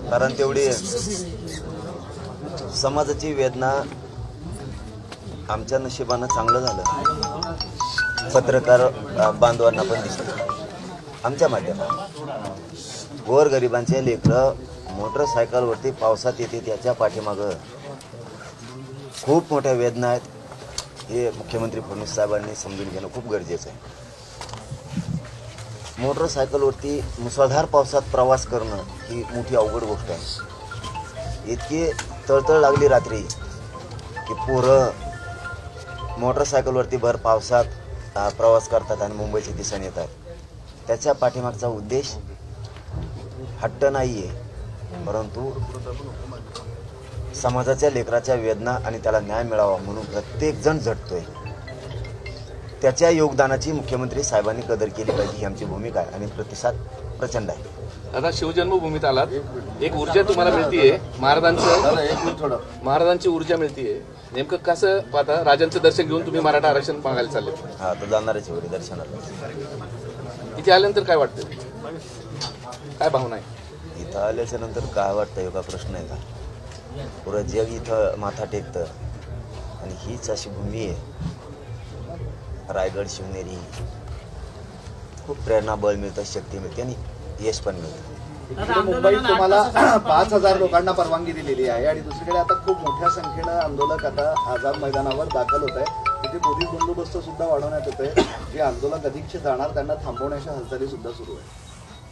कारण तेवढी समाजाची वेदना आमच्या नशिबानं चांगलं झालं, पत्रकार बांधवांना पण दिसतं आमच्या माध्यमात। गोरगरिबांचे लेकरं मोटरसायकलवरती पावसात येते, त्याच्या पाठीमागं खूप मोठ्या वेदना आहेत। हे मुख्यमंत्री फडणवीस साहेबांनी समजून घेणं खूप गरजेचं आहे। मोटरसायकलवरती मुसळधार पावसात प्रवास करणं ही मोठी अवघड गोष्ट आहे। इतकी तळतळ लागली रात्री की पोरं मोटरसायकलवरती भर पावसात प्रवास करतात आणि मुंबईच्या दिशेने येतात। त्याच्या पाठीमागचा उद्देश हट्ट नाही आहे, परंतु समाजाच्या लेकराच्या वेदना आणि त्याला न्याय मिळावा म्हणून प्रत्येक जण झटतोय। त्याच्या योगदानाची मुख्यमंत्री साहेबांनी कदर केली पाहिजे, ही आमची भूमिका आहे आणि प्रतिसाद प्रचंड आहे। आता शिवजन्मभूमीत आलात, एक ऊर्जा तुम्हाला मिळतीये, महाराजांची ऊर्जा मिळतीये, नेमकं कसं पाहता? राजांचं दर्शन घेऊन तुम्ही मराठा आरक्षण मागायला चालले? हा, तर जाणारच होते दर्शनाला। इथे आल्यानंतर काय वाटतं, काय भावना आहे? इथं आल्याच्या नंतर काय वाटतं एवढा प्रश्न आहे का? पुरं जग इथं माथा टेकतं आणि हीच अशी भूमी आहे। रायगड शिवनेरी खूप प्रेरणा, बळ मिळतं, शक्ती मिळते आणि यश पण मिळतं। मुंबईत तुम्हाला 5,000 लोकांना परवानगी दिलेली आहे आणि दुसरीकडे आता खूप मोठ्या संख्येनं आंदोलक आता आझाद मैदानावर दाखल होत आहे। तिथे पोलीस बंदोबस्त सुद्धा वाढवण्यात येतोय। जे आंदोलक अधिकचे जाणार त्यांना थांबवण्याच्या हालचाली सुद्धा सुरू आहे,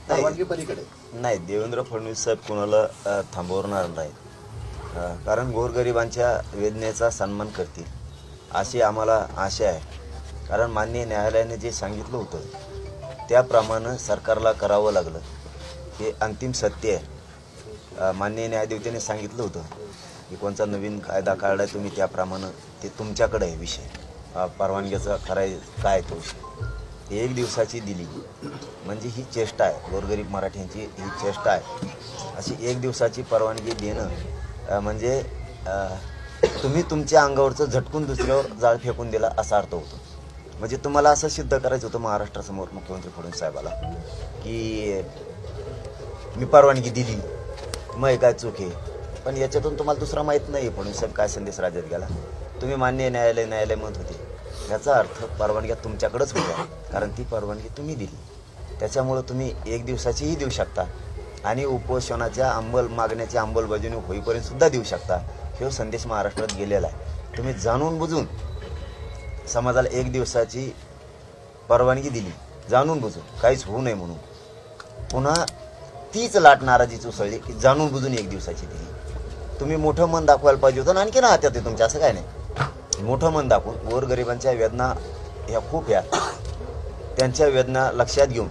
परवानगी पलीकडे नाही। देवेंद्र फडणवीस साहेब कोणाला थांबवणार नाहीत, कारण गोरगरिबांच्या वेदनेचा सन्मान करतील अशी आम्हाला आशा आहे। कारण माननीय न्यायालयाने जे सांगितलं होतं त्याप्रमाणे सरकारला करावं लागलं, हे अंतिम सत्य आहे। माननीय न्यायदेवतेने सांगितलं होतं की कोणता नवीन कायदा काढलाय तुम्ही, त्याप्रमाणे ते तुमच्याकडे आहे विषय, परवानगीचा कराय काय तो विषय। 1 दिवसाची दिली म्हणजे ही चेष्टा आहे, गोरगरीब मराठ्यांची ही चेष्टा आहे। अशी 1 दिवसाची परवानगी देणं म्हणजे तुम्ही तुमच्या अंगावरचं झटकून दुसऱ्यावर जाळ फेकून दिला असा अर्थ होतो। म्हणजे तुम्हाला असं सिद्ध करायचं होतं महाराष्ट्रासमोर मुख्यमंत्री फडणवीस साहेबाला की मी परवानगी दिली, मग काय चूक आहे। पण याच्यातून तुम्हाला दुसरा माहीत नाही फडणवीस साहेब काय संदेश राज्यात गेला। तुम्ही मान्य न्यायालय म्हणत होते, याचा अर्थ परवानग्या तुमच्याकडेच होत्या, कारण ती परवानगी तुम्ही दिली। त्याच्यामुळं तुम्ही 1 दिवसाचीही देऊ शकता आणि उपोषणाच्या मागण्याच्या अंमलबजावणी होईपर्यंत सुद्धा देऊ शकता। हे संदेश महाराष्ट्रात गेलेला आहे। तुम्ही जाणून बुजून समाजाला 1 दिवसाची परवानगी दिली, जाणून बुजून काहीच होऊ नये म्हणून, पुन्हा तीच लाट नाराजीच उसळली की जाणून बुजून 1 दिवसाची दिली। तुम्ही मोठं मन दाखवायला पाहिजे होतं, आणखी ना हातात आहे तुमच्या, असं काय नाही। मोठं मन दाखवून गोरगरिबांच्या वेदना ह्या खूप ह्या, त्यांच्या वेदना लक्षात घेऊन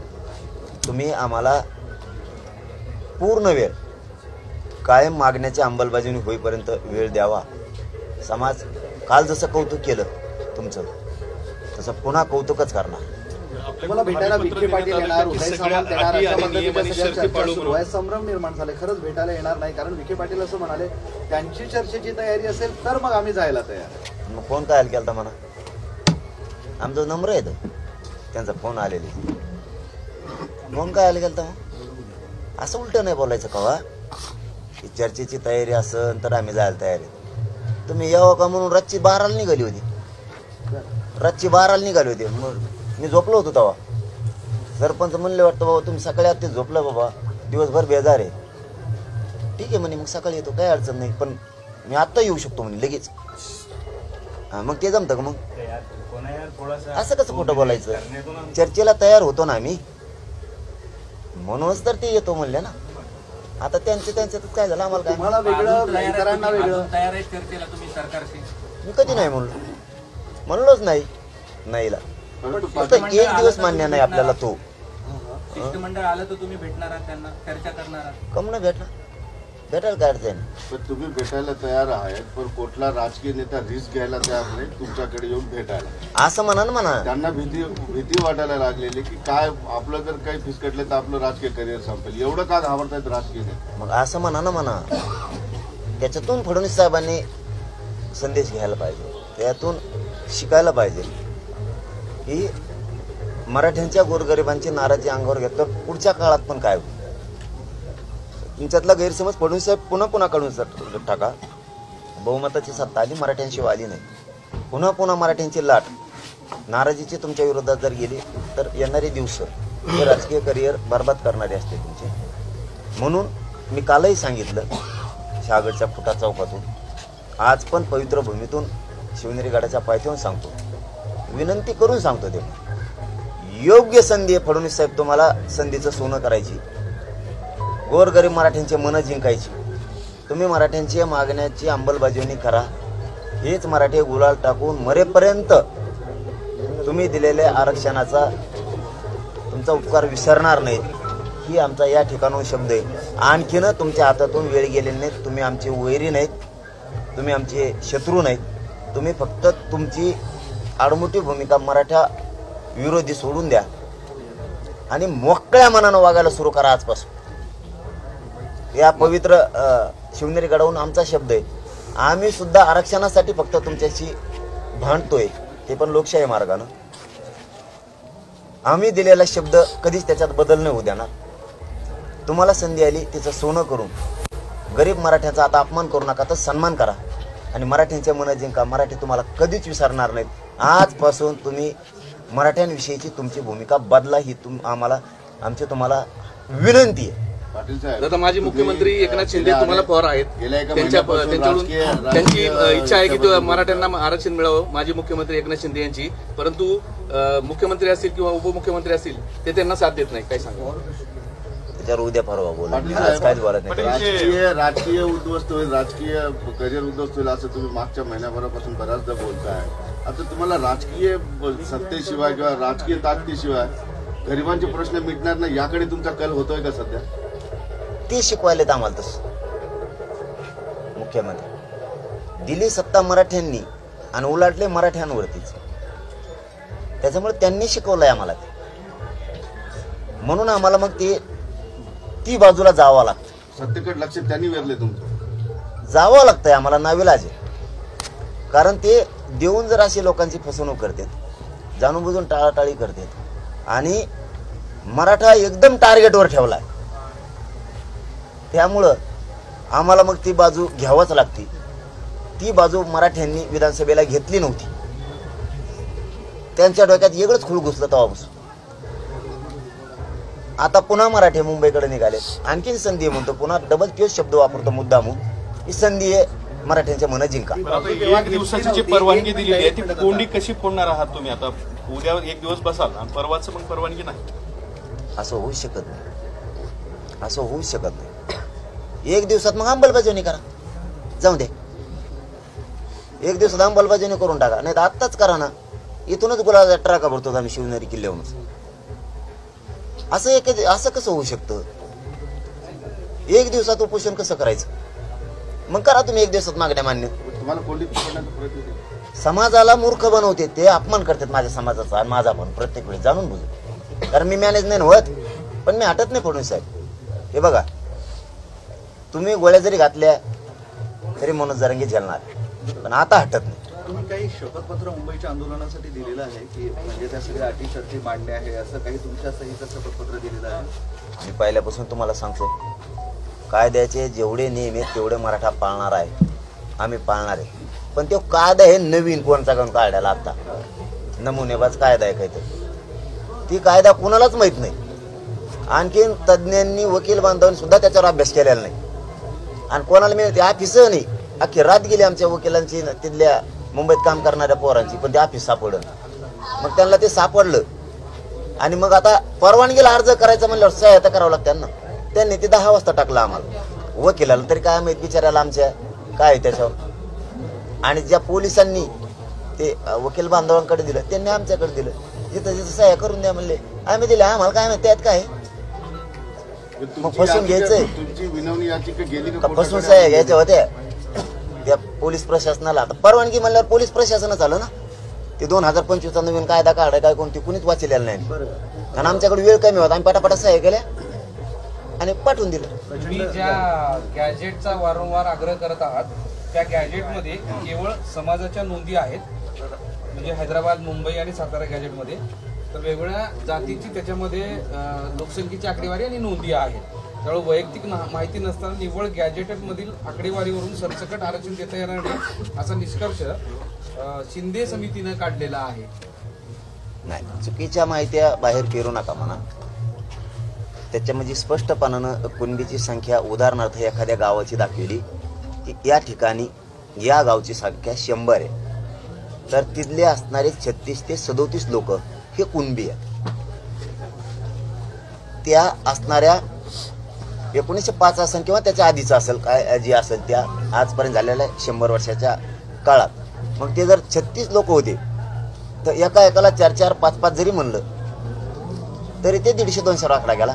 तुम्ही आम्हाला पूर्ण वेळ कायम मागण्याची अंमलबजावणी होईपर्यंत वेळ द्यावा। समाज काल जसं कौतुक केलं तुमचं, तसं पुन्हा कौतुकच करणार। तुम्हाला भेटायला विखे पाटील येणार, उदय सामंत येणार, अशा पद्धतीच्या सगळ्या चर्चा सुरू आहे। संभ्रम निर्माण झाले, खरंच भेटायला येणार नाही, कारण विखे पाटील असं म्हणाले त्यांची चर्चेची तयारी असेल तर मग आम्ही जायला तयार आहे। मग फोन काय केला म्हणा, आमचा नंबर आहे त्यांचा, फोन आलेले, फोन काय केला मग असं उलटं नाही बोलायचं कवा की चर्चेची तयारी असेल तर आम्ही जायला तयार आहे। तुम्ही यावं का म्हणून रातची 12ला निघाली होती, रातची 12ला निघाली होती। मग मी झोपलो होतो तेव्हा, सरपंच म्हणले वाटतं बाबा तुम्ही सकाळी आत ते झोपलं बाबा, दिवसभर बेजार आहे। ठीक आहे म्हणे, मग सकाळी येतो काही अडचण नाही, पण मी आत्ता येऊ शकतो म्हणे लगेच। हां, मग ते जमतं का? मग असं कसं खोटं बोलायचं? चर्चेला तयार होतो ना आम्ही, म्हणूनच तर ते येतो म्हणले ना। आता त्यांच्यातच काय झालं आम्हाला काय? तुम्हाला वेगळं, इतरांना वेगळं। तयार आहे चर्चेला तुम्ही सरकारशी? मी कधी नाही म्हणलोच नाही नाहीला, फक्त 1 दिवस मान्य नाही आपल्याला। तो शिष्टमंडळ आलं तर तुम्ही भेटणार आहात त्यांना, चर्चा करणार आहात? कम नाही भेटायला काय अडचण? पण तुम्ही भेटायला तयार आहात, पण कुठला राजकीय नेता रिस्क घ्यायला तयार नाही तुमच्याकडे येऊन भेटायला, असं म्हणा ना म्हणा। त्यांना भीती वाटायला लागलेली की काय आपलं जर काही फिसकटलं तर आपलं राजकीय करिअर संपेल, एवढं का घाबरतायत राजकीय नेते? मग असं म्हणा ना म्हणा, त्याच्यातून फडणवीस साहेबांनी संदेश घ्यायला पाहिजे, त्यातून शिकायला पाहिजे की मराठ्यांच्या गोरगरिबांची नाराजी अंगावर घेतल्यावर पुढच्या काळात पण काय होईल। तुमच्यातला गैरसमज फडणवीस साहेब पुन्हा काढून टाका. बहुमताची सत्ता आली, मराठ्यांशिवाय आली नाही. पुन्हा मराठ्यांची लाट नाराजीची तुमच्या विरोधात जर गेली तर येणारे दिवस हे राजकीय करिअर बरबाद करणारे असते तुमचे. म्हणून मी कालही सांगितलं शहागडच्या फुटा चौकातून, आज पण पवित्र भूमीतून शिवनेरी गडाच्या पायथ्याहून सांगतो, विनंती करून सांगतो. ते योग्य संधी आहे फडणवीस साहेब, तुम्हाला संधीचं सोनं करायची, गोरगरीब मराठ्यांचे मनं जिंकायची. तुम्ही मराठ्यांची मागण्याची अंमलबजावणी करा. हेच मराठी गुलाल टाकून मरेपर्यंत तुम्ही दिलेल्या आरक्षणाचा तुमचा उपकार विसरणार नाहीत, ही आमचा या ठिकाणाहून शब्द आहे. आणखीन तुमच्या हातातून वेळ गेलेली नाहीत. तुम्ही आमचे वैरी नाहीत, तुम्ही आमचे शत्रू नाहीत. तुम्ही फक्त तुमची आडमुठी भूमिका मराठा विरोधी सोडून द्या आणि मोकळ्या मनानं वागायला सुरू करा आजपासून. या पवित्र शिवनेरी गडावरून आमचा शब्द आहे. आम्ही सुद्धा आरक्षणासाठी फक्त तुमच्याशी भांडतोय, ते पण लोकशाही मार्गानं. आम्ही दिलेला शब्द कधीच त्याच्यात बदल नाही होऊ देणार. तुम्हाला संधी आली तिचं सोनं करून गरीब मराठ्याचा आता अपमान करू नका, तर सन्मान करा आणि मराठ्यांच्या मनं जिंका. मराठी तुम्हाला कधीच विसरणार नाहीत. आजपासून तुम्ही मराठ्यांविषयीची तुमची भूमिका बदला, ही आमची तुम्हाला विनंती आहे. पाटील साहेब, आता माजी मुख्यमंत्री एकनाथ शिंदे तुम्हाला पवार आहेत, गेल्या एका त्यांच्याकडून महिन्यापासून त्यांची इच्छा आहे की मराठ्यांना आरक्षण मिळावं, माजी मुख्यमंत्री एकनाथ शिंदे यांची. परंतु मुख्यमंत्री असतील किंवा उपमुख्यमंत्री असतील ते त्यांना साथ देत नाही. काय सांगा त्याच्यावर उद्या परवा बोला, पाटील आज काहीच बोलत नाही. राजकीय उद्ध्वस्त होईल, राजकीय करिअर उद्ध्वस्त होईल असं तुम्ही मागच्या महिन्याभरापासून बऱ्याचदा बोलताय. आता तुम्हाला राजकीय सत्तेशिवाय किंवा राजकीय ताकदीशिवाय गरिबांचे प्रश्न मिटणार नाही याकडे तुमचा कल होतोय का सध्या? ते शिकवायलेत आम्हाला तसं. मुख्यमंत्री दिली सत्ता मराठ्यांनी आणि उलाटले मराठ्यांवरतीच, त्याच्यामुळे त्यांनी शिकवलंय आम्हाला ते. म्हणून आम्हाला मग ती बाजूला जावं लागतं, सत्तेकडे लक्ष त्यांनी वेधले तुमचं, जावं लागतंय आम्हाला, नाविलाज आहे. कारण ते देऊन जर अशी लोकांची फसवणूक करतात, जाणून बुजून टाळाटाळी करतात आणि मराठा एकदम टार्गेटवर ठेवलाय, त्यामुळं आम्हाला मग ती बाजू घ्यावंच लागते. ती बाजू मराठ्यांनी विधानसभेला घेतली नव्हती. त्यांच्या डोक्यात वेगळंच खूळ घुसलं तेव्हापासून. आता पुन्हा मराठे मुंबईकडे निघाले, आणखीन संधी आहे म्हणतो, पुन्हा डबल तोच शब्द वापरतो मुद्दामून, ही संधी आहे मराठ्यांच्या मनं जिंका. एक दिवसाची जी परवानगी दिलेली आहे ती कोंडी कशी फोडणार आहात तुम्ही? आता उद्या एक दिवस बसाल आणि परवाच मग परवानगी नाही, असं होऊ शकत नाही, असं होऊ शकत नाही. एक दिवसात मग अंमलबजावणी करा, जाऊ दे, एक दिवसात अंमलबजावणी करून टाका, नाही तर आत्ताच करा ना. इथूनच गुलाबाचा ट्रका भरतो आम्ही शिवनेरी किल्ल्यावरूनच. असं कसं होऊ शकतं? एक दिवसात उपोषण कसं करायचं? मग करा तुम्ही एक दिवसात मागण्या मान्य. तुम्हाला कोंडीत पकडण्याचा प्रयत्न केला. समाजाला मूर्ख बनवते ते, अपमान करतात माझ्या समाजाचा आणि माझा पण प्रत्येक वेळी जाणून बुजून. कारण मी मॅनेज नाही होत, पण मी हटत नाही फडणवीस साहेब. हे बघा, तुम्ही गोळ्या जरी घातल्या तरी मनोज जरांगे झेलणार, पण आता हटत नाही. तुम्ही काही शपथपत्र मुंबईच्या आंदोलनासाठी दिलेलं आहे की म्हणजे त्या सगळ्या अटी शर्ती मांडणे आहे, असं काही तुमच्या सहीचं शपथपत्र दिलेलं आहे? मी पहिल्यापासून तुम्हाला सांगतो, कायद्याचे जेवढे नियम आहेत तेवढे मराठा पाळणार आहे, आम्ही पाळणार आहे. पण तो कायदा हे नवीन कोणता घेऊन काढायला आता नमुनेबाज कायदा आहे काहीतरी, ती कायदा कोणालाच माहीत नाही. आणखीन तज्ज्ञांनी वकील बांधवांनी सुद्धा त्याच्यावर अभ्यास केलेला नाही. आणि कोणाला मिळते ऑफिस नाही, अख्खी रात गेली आमच्या वकिलांची, तिथल्या मुंबईत काम करणाऱ्या पोरांची, पण ते ऑफिस सापडलं. मग त्यांना ते सापडलं आणि मग आता परवानगीला अर्ज करायचा म्हणल्यावर सहायता करावं लागतं त्यांना. त्यांनी ते 10 वाजता टाकलं आम्हाला, वकिलाला तरी काय माहित बिचारायला आमच्या काय त्याच्यावर. आणि ज्या पोलिसांनी ते वकील बांधवांकडे दिलं त्यांनी आमच्याकडे दिलं, जिथं जिथं सहाय्य करून द्या म्हणले, आम्ही दिले. आम्हाला काय माहिती त्यात काय मग फसून घ्यायचंय? तुमची विनवणी याचिका गेली का फसून सहाय्य घ्यायच्या होत्या त्या पोलीस प्रशासनाला? आता परवानगी म्हणल्यावर पोलीस प्रशासनच आलं ना. ते 2025चा नवीन कायदा काढाय काय कोणती कुणीच वाचलेला नाही. कारण आमच्याकडे वेळ कमी होता, आम्ही पटापटा सहाय्य केल्या आणि पाठवून दिलं. तुम्ही ज्या गॅजेटचा वारंवार आग्रह करत आहात त्या गॅजेटमध्ये केवळ समाजाच्या नोंदी आहेत, म्हणजे हैदराबाद, मुंबई आणि सातारा गॅजेटमध्ये, तर वेगवेगळ्या जातीची त्याच्यामध्ये लोकसंख्येची आकडेवारी आणि नोंदी आहेत. त्यामुळे वैयक्तिक माहिती नसताना निव्वळ गॅजेटेडमधील आकडेवारीवरून सरसकट आरक्षण देता येणार नाही असा निष्कर्ष शिंदे समितीनं काढलेला आहे. नाही, चुकीच्या माहित्या बाहेर पेरू नका म्हणा. त्याच्यामध्ये स्पष्टपणानं कुणबीची संख्या उदाहरणार्थ एखाद्या गावाची दाखवली की या ठिकाणी या गावची संख्या 100 आहे, तर तिथले असणारे 36 ते 37 लोक हे कुणबी आहेत. त्या असणाऱ्या 1905 असेल किंवा त्याच्या आधीचं असेल काय जी असेल त्या आजपर्यंत झालेल्या 100 वर्षाच्या काळात, मग ते जर 36 लोक होते तर एका एकाला 4-4, 5-5 जरी म्हणलं तरी ते 150-200 आकडा गेला.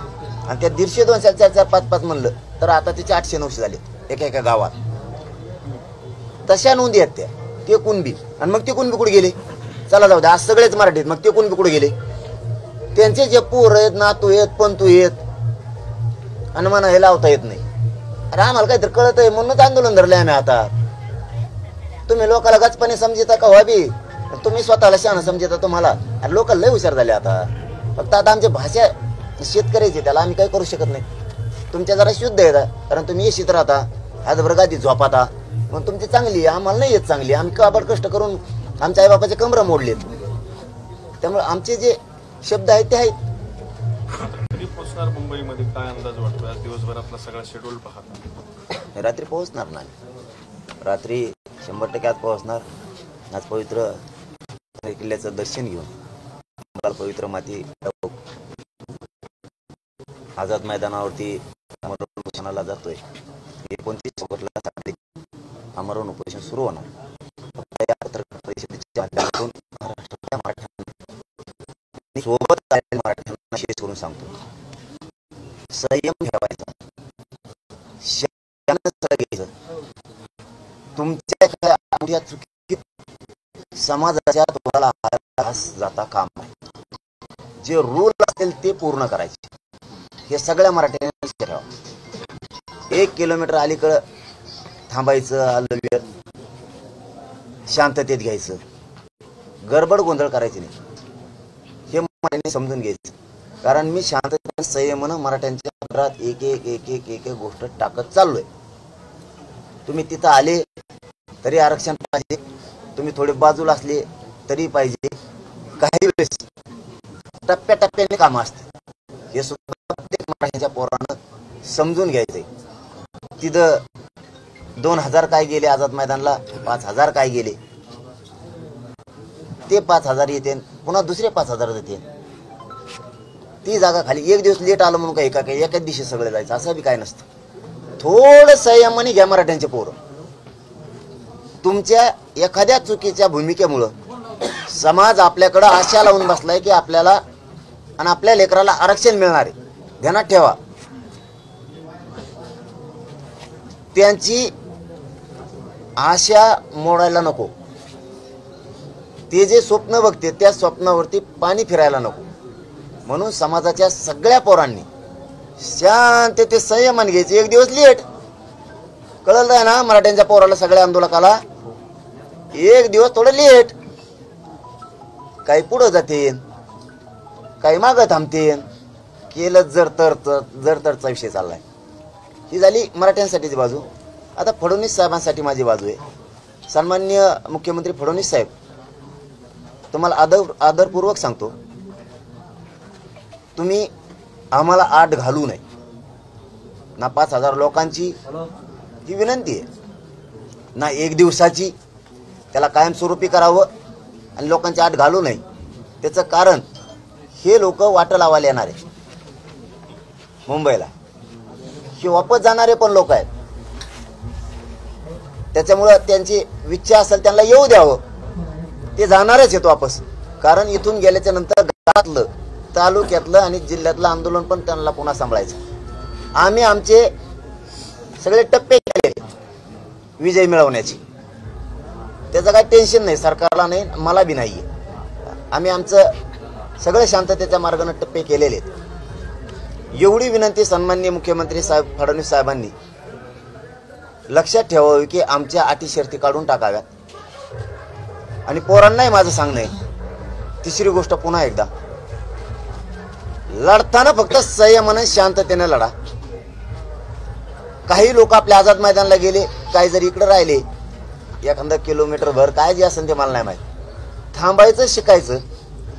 आणि त्या 150-200, 4-4, 5-5 म्हणलं तर आता त्याचे 800-900 झाले एका गावात. तशा नोंदी आहेत त्या, ते कुणबी. आणि मग ते कुणबी कुठे गेले? चला जाऊ दे, आज सगळेच मराठीत, मग ते कुणबी कुठे गेले? त्यांचे जे पोर आहेत, नातू आहेत, पंतू आहेत, आणि म्हणा हे लावता येत नाही. अरे आम्हाला काहीतरी कळत आहे म्हणूनच आंदोलन धरले आम्ही. आता तुम्ही लोकांना गचपणे समजता का व्हावी? तुम्ही स्वतःला शहाणं समजता तुम्हाला? अरे लोक लय हुशार झाले आता. फक्त आता आमची भाषा शेतकऱ्याची, त्याला आम्ही काही करू शकत नाही. तुमच्या जरा शुद्ध येतात, कारण तुम्ही येशीत राहता, हातभर गादी झोपाता, मग तुमची चांगली आहे, आम्हाला नाही येत चांगली. आम्ही काबड कष्ट करून आमच्या आईबापाचे कमरं मोडलेत. त्यामुळे आमचे जे शब्द आहेत ते आहेत. कधी पोहोचणार मुंबईमध्ये, काय अंदाज वाटतो? आज दिवसभरातला सगळा शेड्यूल पाहता. रात्री पोहोचणार नाही, रात्री 100% आज पोहोचणार. आज पवित्र किल्ल्याचं दर्शन घेऊन काल पवित्र माती आझाद मैदानावरती आमरण उपोषणाला जातोय. 29 ऑगस्टला आमरण उपोषण सुरू होणार. या पत्रकार परिषदेच्या माध्यमातून महाराष्ट्रातल्या मराठ्यांना सोबत मराठ्यांना शेष करून सांगतो, संयम ठेवायचा, शांत घ्यायचं. तुमच्या मोठ्या चुकी समाजाच्या तुम्हाला हास जाता काम आहे. जे रूल असतील ते पूर्ण करायचे, हे सगळ्या मराठ्यांनी लक्षात ठेवा. 1 किलोमीटर अलीकडं थांबायचं, आलं शांततेत घ्यायचं, गडबड गोंधळ करायची नाही, हे मराठ्यांनी समजून घ्यायचं. कारण मी शांततेने संयमानं मराठ्यांच्या पत्रात एक एक गोष्ट टाकत चाललोय. तुम्ही तिथं आले तरी आरक्षण पाहिजे, तुम्ही थोडे बाजूला असले तरी पाहिजे. काही वेळेस टप्प्याटप्प्याने कामं असते, हे सुद्धा प्रत्येक मराठ्याच्या पोरानं समजून घ्यायचंय. तिथं 2000 काय गेले आझाद मैदानला, 5000 काय गेले, ते 5000 येते, पुन्हा दुसरे 5000 येते. ती जागा खाली. एक दिवस लेट आलं म्हणून काय एकाच दिवशी सगळं जायचं असं बी काय नसतं. थोडं संयमाने घ्या मराठ्यांचे पोरं. तुमच्या एखाद्या चुकीच्या भूमिकेमुळं समाज आपल्याकडं आशा लावून बसलाय की आपल्याला आणि आपल्या लेकराला आरक्षण मिळणार आहे. ध्यानात ठेवा, त्यांची आशा मोडायला नको. ते जे स्वप्न बघते त्या स्वप्नावरती पाणी फिरायला नको. म्हणून समाजाच्या सगळ्या पोरांनी शांततेत संयमान घ्यायचे. एक दिवस लेट कळलं आहे ना मराठ्यांच्या पोराला, सगळ्या आंदोलकाला एक दिवस थोडं लेट. काही पुढं जाते, काही मागं थांबते. केलं जर तरचा विषय चाललाय. ही झाली मराठ्यांसाठीची बाजू. आता फडणवीस साहेबांसाठी माझी बाजू आहे. सन्माननीय मुख्यमंत्री फडणवीस साहेब, तुम्हाला आदरपूर्वक सांगतो, तुम्ही आम्हाला आड घालू नये ना. 5000 लोकांची ही विनंती आहे ना, 1 दिवसाची. त्याला कायमस्वरूपी करावं आणि लोकांची आड घालू नये. त्याचं कारण हे लोक वाटं लावायला येणार आहे मुंबईला. हे वापस जाणारे पण लोक आहेत. त्याच्यामुळं त्यांची इच्छा असेल त्यांना येऊ द्यावं. ते जाणारच आहेत वापस. कारण इथून गेल्याच्या नंतर गावातलं, तालुक्यातलं आणि जिल्ह्यातलं आंदोलन पण त्यांना पुन्हा सांभाळायचं. आम्ही आमचे सगळे टप्पे केले विजय मिळवण्याची. त्याचं काही टेन्शन नाही, सरकारला नाही, मला बी नाही आहे. आम्ही आमचं सगळं शांततेच्या मार्गाने टप्पे केलेले आहेत. एवढी विनंती सन्माननीय मुख्यमंत्री साहेब फडणवीस साहेबांनी लक्षात ठेवावी की आमच्या अटी शर्ती काढून टाकाव्यात. आणि पोरांनाही माझं सांगणं आहे, तिसरी गोष्ट पुन्हा एकदा, लढताना फक्त संयमाने शांततेने लढा. काही लोक आपल्या आझाद मैदानाला गेले, काही जर इकडे राहिले एखादा किलोमीटर भर, काय जे असेल ते मला नाही माहित, थांबायचं शिकायचं.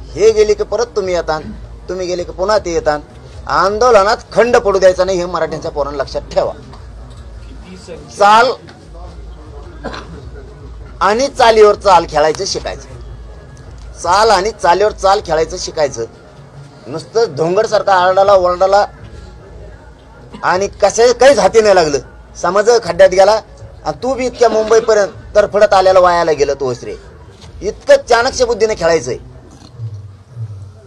हे गेले की परत तुम्ही येतात, तुम्ही गेले की पुन्हा ते येतात. आंदोलनात खंड पडू द्यायचा नाही, हे मराठ्यांच्या पोरांना लक्षात ठेवा. चाल आणि चालीवर चाल खेळायचं शिकायचं, चाल आणि चालीवर चाल खेळायचं शिकायचं. नुसतं धोंगडसारखा आरडाला ओरडाला आणि कशा काहीच हाती नाही लागलं, समज खड्ड्यात गेला आणि तू बी इतक्या मुंबईपर्यंत तरफडत आल्याला वायाला गेलं तो रे. इतकं चाणक्य बुद्धीने खेळायचंय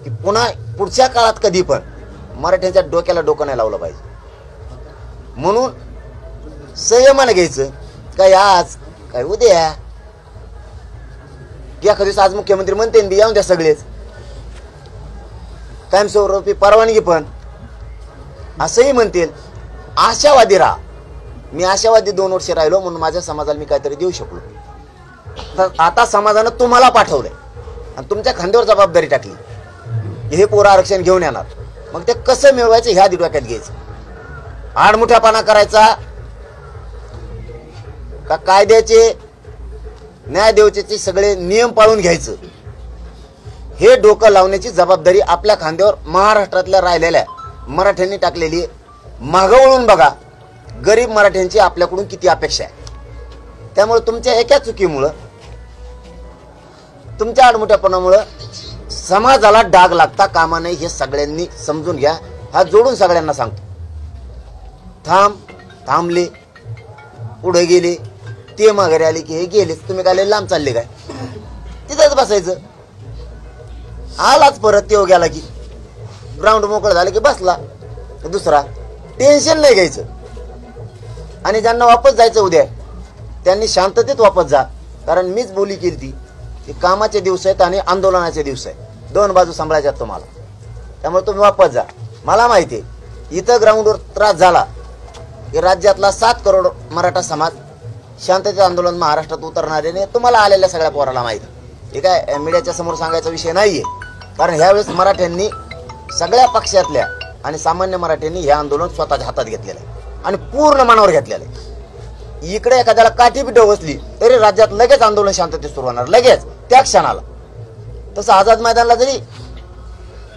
की पुन्हा पुढच्या काळात कधी पण मराठ्यांच्या डोक्याला डोकं नाही लावलं पाहिजे. म्हणून संयमाने घ्यायचं. काय आज काय उद्या एखाद्या दिवस आज मुख्यमंत्री म्हणते बी येऊन द्या सगळेच, कायमस्वरूपी परवानगी पण असंही म्हणतील. आशावादी राहा. मी आशावादी 2 वर्ष राहिलो म्हणून माझ्या समाजाला मी काहीतरी देऊ शकलो. तर आता समाजानं तुम्हाला पाठवलंय आणि तुमच्या खांद्यावर जबाबदारी टाकली, हे पोरं आरक्षण घेऊन येणार. मग ते कसं मिळवायचं ह्या डोक्यात घ्यायचं. आडमुठापणा करायचा का कायद्याचे न्यायदेवतेचे सगळे नियम पाळून घ्यायचं, हे डोकं लावण्याची जबाबदारी आपल्या खांद्यावर महाराष्ट्रातल्या राहिलेल्या मराठ्यांनी टाकलेली. मागं वळून बघा, गरीब मराठ्यांची आपल्याकडून किती अपेक्षा आहे. त्यामुळे तुमच्या एका चुकीमुळं, तुमच्या आडमुठ्यापणामुळं समाजाला डाग लागता कामा नये, हे सगळ्यांनी समजून घ्या. हात जोडून सगळ्यांना सांगतो. थांबले, पुढे गेले, ते माघारी आले की हे गेले, तुम्ही काय लांब चालले काय, तिथंच बसायचं. आलाच परत ते गेला की ग्राउंड मोकळं झालं की बसला दुसरा, टेन्शन नाही घ्यायचं. आणि ज्यांना वापस जायचं उद्या त्यांनी शांततेत वापस जा. कारण मीच बोली केली ती की कामाचे दिवस आहेत आणि आंदोलनाचे दिवस आहेत, 2 बाजू सांभाळायच्यात तुम्हाला. त्यामुळे तुम्ही वापस जा. मला माहिती आहे इथं ग्राउंडवर त्रास झाला की राज्यातला 7 करोड मराठा समाज शांततेत आंदोलन महाराष्ट्रात उतरणारे नाही. तुम्हाला आलेल्या सगळ्या पोराला माहिती. हे काय मीडियाच्या समोर सांगायचा विषय नाहीये. कारण ह्यावेळेस मराठ्यांनी सगळ्या पक्षातल्या आणि सामान्य मराठ्यांनी हे आंदोलन स्वतःच्या हातात घेतलेलं आहे आणि पूर्ण मनावर घेतलेलं आहे. इकडे एखाद्याला काठी बी बसली तरी राज्यात लगेच आंदोलन शांततेत सुरू होणार, लगेच त्या क्षणाला. तसं आझाद मैदानाला जरी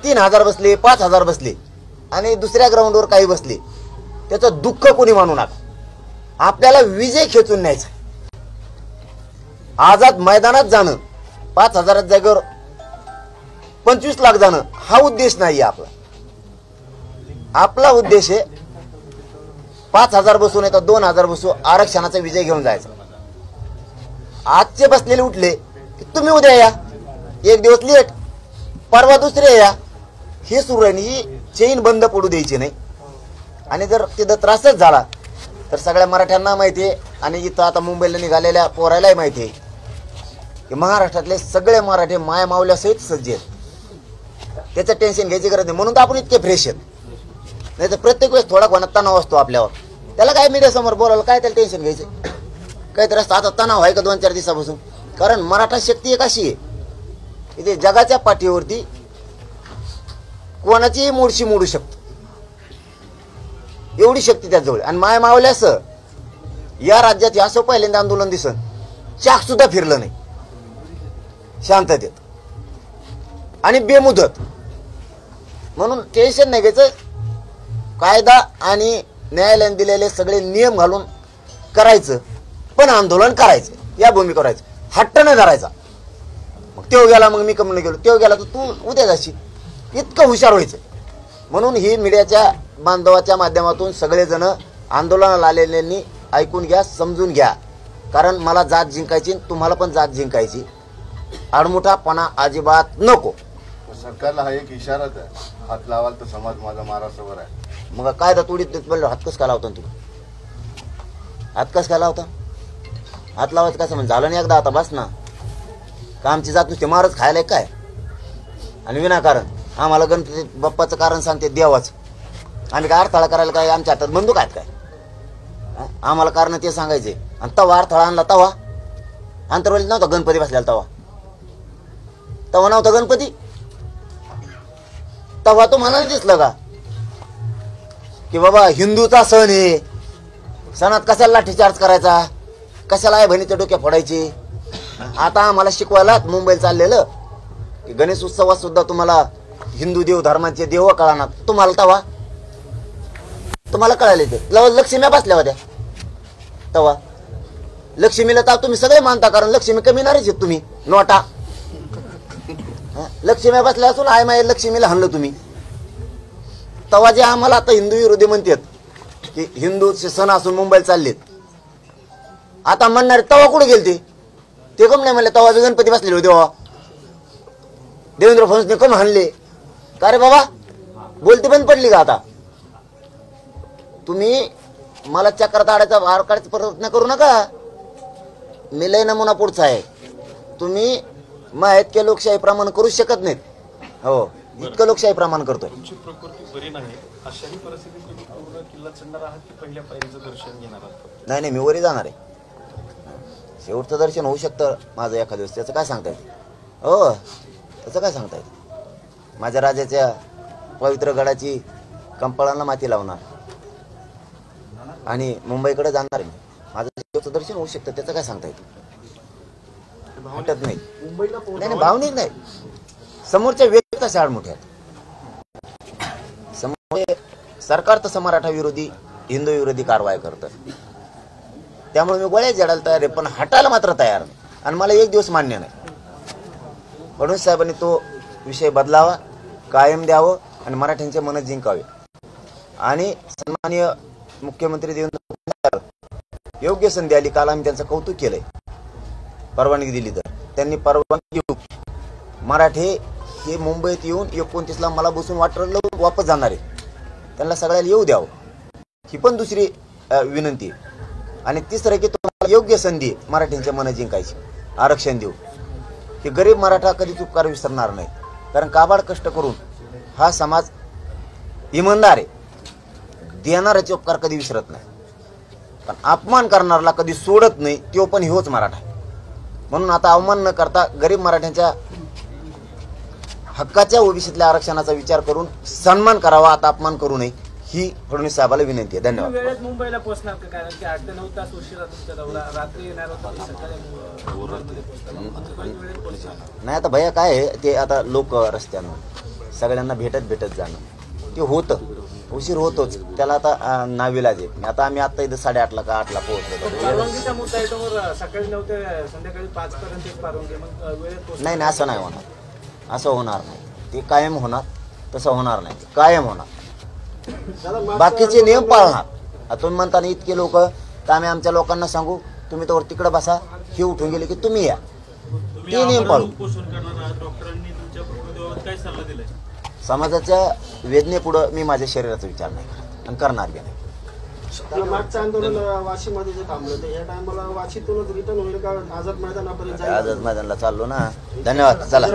3000 बसले, 5000 बसले आणि दुसऱ्या ग्राउंडवर काही बसले, त्याचं दुःख कोणी मानू नका. आपल्याला विजय खेचून न्यायचा. आझाद मैदानात जाणं, 5000 जागेवर 25 लाख जाणं हा उद्देश नाहीये आपला. आपला उद्देश आहे 5000 बसू नाही तर 2000 बसू, आरक्षणाचा विजय घेऊन जायचा. आजचे बसलेले उठले की तुम्ही उद्या या, एक दिवस लेट, परवा दुसरे या, हे सुरू आहे. ही चेन बंद पडू द्यायची नाही. आणि जर तिथं त्रासच झाला तर सगळ्या मराठ्यांना माहिती आहे आणि इथं आता मुंबईला निघालेल्या पोरायलाही माहिती आहे की महाराष्ट्रातले सगळे मराठे माया मावल्यासहित सज्ज आहेत. त्याचं टेन्शन घ्यायची गरज नाही. म्हणून तर आपण इतके फ्रेश आहेत. नाही तर प्रत्येक वेळेस थोडा कोणा तणाव असतो आपल्यावर. त्याला काय मीडियासमोर बोलायला काय त्याला टेन्शन घ्यायचं. काहीतरी असतं. आता तणाव आहे का 2-4 दिवसापासून. कारण मराठा शक्ती एक अशी आहे की ते जगाच्या पाठीवरती कोणाचीही मोडशी मोडू शकतो, एवढी शक्ती त्याजवळ. आणि माय मावल्यास या राज्यात असं पहिल्यांदा आंदोलन दिसन, चाक सुद्धा फिरलं नाही शांततेत आणि बेमुदत. म्हणून टेन्शन नाही घ्यायचं. कायदा आणि न्यायालयाने दिलेले सगळे नियम घालून करायचं, पण आंदोलन करायचं, या भूमिका करायचं. हट्ट नाही धरायचा. मग तेव्हा गेला मग मी कमी नाही गेलो, तेव्हा गेला तर तू उद्या जाशील, इतकं हुशार व्हायचं. म्हणून ही मीडियाच्या बांधवाच्या माध्यमातून सगळेजण आंदोलनाला आलेल्यांनी ऐकून घ्या, समजून घ्या. कारण मला जात जिंकायची, तुम्हाला पण जात जिंकायची. आडमुठापणा अजिबात नको. सरकारला हा एक इशाराच आहे, हात लावाल तर समाज माझा महाराष्ट्रावर आहे. मग काय तोडीत बोललो, हात कस काय लावता तुम्ही, हात कस काय लावता. हात लावायचं कसं म्हणजे झालं नाही एकदा, आता बस ना. का आमची जात नुसते मारच खायला काय. आणि विनाकारण आम्हाला गणपती बाप्पाचं कारण सांगते देवाचं. आम्ही काय अडथळा करायला काय आमच्या हातात बंदूक आहेत काय. आम्हाला कारण ते सांगायचे. आणि तवा अडथळा आणला, तवा अंतरवलीत नव्हता गणपती बसलेला, तवा नव्हता गणपती. तेव्हा तुम्हाला दिसलं का की बाबा हिंदूचा सण आहे, सणात कशाला लाठीचार्ज करायचा, कशाला आहे बहिणीच्या डोक्या फोडायची. आता आम्हाला शिकवायला मुंबईला चाललेलं की गणेश उत्सवात सुद्धा तुम्हाला हिंदू देव धर्माचे देव कळणार. तुम्हाला कळाले ते लक्ष्म्या बसल्या होत्या तवा. लक्ष्मीला तर तुम्ही सगळे मानता, कारण लक्ष्मी कमी नाहीच आहेत तुम्ही नोटा. लक्ष्म्या बसल्या असून आय माय लक्ष्मीला हाणलं तुम्ही. तवा जे आम्हाला आता हिंदू विरोधी म्हणतात की हिंदूचे सण असून मुंबईला चाललेत, आता म्हणणारे तवा कुठे गेलते ते कम नाही म्हणले. तवा गणपती बसलेले होते तेव्हा देवेंद्र फडणवीसने कम हाणले का रे बाबा? बोलती बंद पडली का आता? तुम्ही मला चक्रात आडायचा भार काढायचा प्रयत्न करू नका. मी लय नमुना पुढचा आहे. तुम्ही माहित लोकशाही प्रमाण करू शकत नाहीत. हो, इतकं लोकशाही प्रमाण करतोय. तुमची प्रकृती बरी नाही, अशाही परिस्थितीत तुम्ही पूर्ण किल्ला चढणार आहात की पहिल्या पायरीचं दर्शन घेणार आहात? नाही मी वरी जाणार आहे. शेवटचं दर्शन होऊ शकतं माझं एखाद्या दिवस, त्याचं काय सांगता येते? हो, त्याचं काय सांगता येते? माझ्या राजाच्या पवित्र गडाची कंपाळांना माती लावणार आणि मुंबईकडे जाणार आहे. माझं शेवटचं दर्शन होऊ शकतं, त्याचं काय सांगता येते? वाटत नाही. नाही भावनिक नाही, समोरच्या व्यक्ती तशा आडमुठ्या आहेत. समोर सरकार तसं मराठा विरोधी हिंदू विरोधी कारवाई करतं, त्यामुळे मी गोळ्या जडायला तयार आहे, पण हटायला मात्र तयार नाही. आणि मला एक दिवस मान्य नाही. फडणवीस साहेबांनी तो विषय बदलावा, कायम द्यावं आणि मराठ्यांचे मन जिंकावे. आणि सन्माननीय मुख्यमंत्री देवेंद्र योग्य संधी आली, काल आम्ही त्यांचं कौतुक केलंय. परवानगी दिली तर त्यांनी परवानगी देऊ. मराठे हे मुंबईत येऊन 29ला मला बसून वाटलं वापस जाणार आहे, त्यांना सगळ्याला येऊ द्यावं, ही पण दुसरी विनंती. आणि तिसरं की तुम्हाला योग्य संधी मराठ्यांच्या मन जिंकायची, आरक्षण देऊ. की गरीब मराठा कधीच उपकार विसरणार नाही, कारण काबाड कष्ट करून हा समाज इमानदार आहे. देणाऱ्याचे उपकार कधी विसरत नाही, पण अपमान करणारला कधी सोडत नाही, तो पण होच मराठा. म्हणून आता अवमान न करता गरीब मराठ्यांच्या हक्काच्या ओबीसीतल्या आरक्षणाचा विचार करून सन्मान करावा, आता अपमान करू नये, ही फडणवीस साहेबाला विनंती आहे. धन्यवाद. वेळेत मुंबईला पोहोचणार का? कारण की 8 ते 9 तास उशिरा तुमचा दौरा, रात्री येणार होता, सकाळी नाही. आता भैया काय आहे ते, आता लोक रस्त्यानं सगळ्यांना भेटत जाणं ते होतं, उशीर होतोच, त्याला आता नाविलाज आहे. आता आम्ही आता इथं 8:30ला का 8ला पोहोचलो. परवानगीचा मुद्दा आहे समोर, सकाळी 9 ते संध्याकाळी 5 पर्यंत परवानगी, मग वेळेत पोहोचणार नाही असं नाही होणार, असं होणार नाही. ते कायम होणार, तसं होणार नाही, कायम होणार. बाकीचे नियम पाळणार. आता तुम्ही म्हणताना इतके लोक, तर आम्ही आमच्या लोकांना सांगू तुम्ही तर तिकडे बसा, हे उठून गेले की तुम्ही या, ते नियम पाळू. समाजाच्या वेदनेपुढं मी माझ्या शरीराचा विचार नाही करत आणि करणार बी नाही. मागचं आंदोलन वाशीमध्ये जे थांबलं ते, या टायमाला वाशीतूनच रिटर्न होईल का आझाद मैदानापर्यंत? आझाद मैदानाला चाललो ना. धन्यवाद. चला.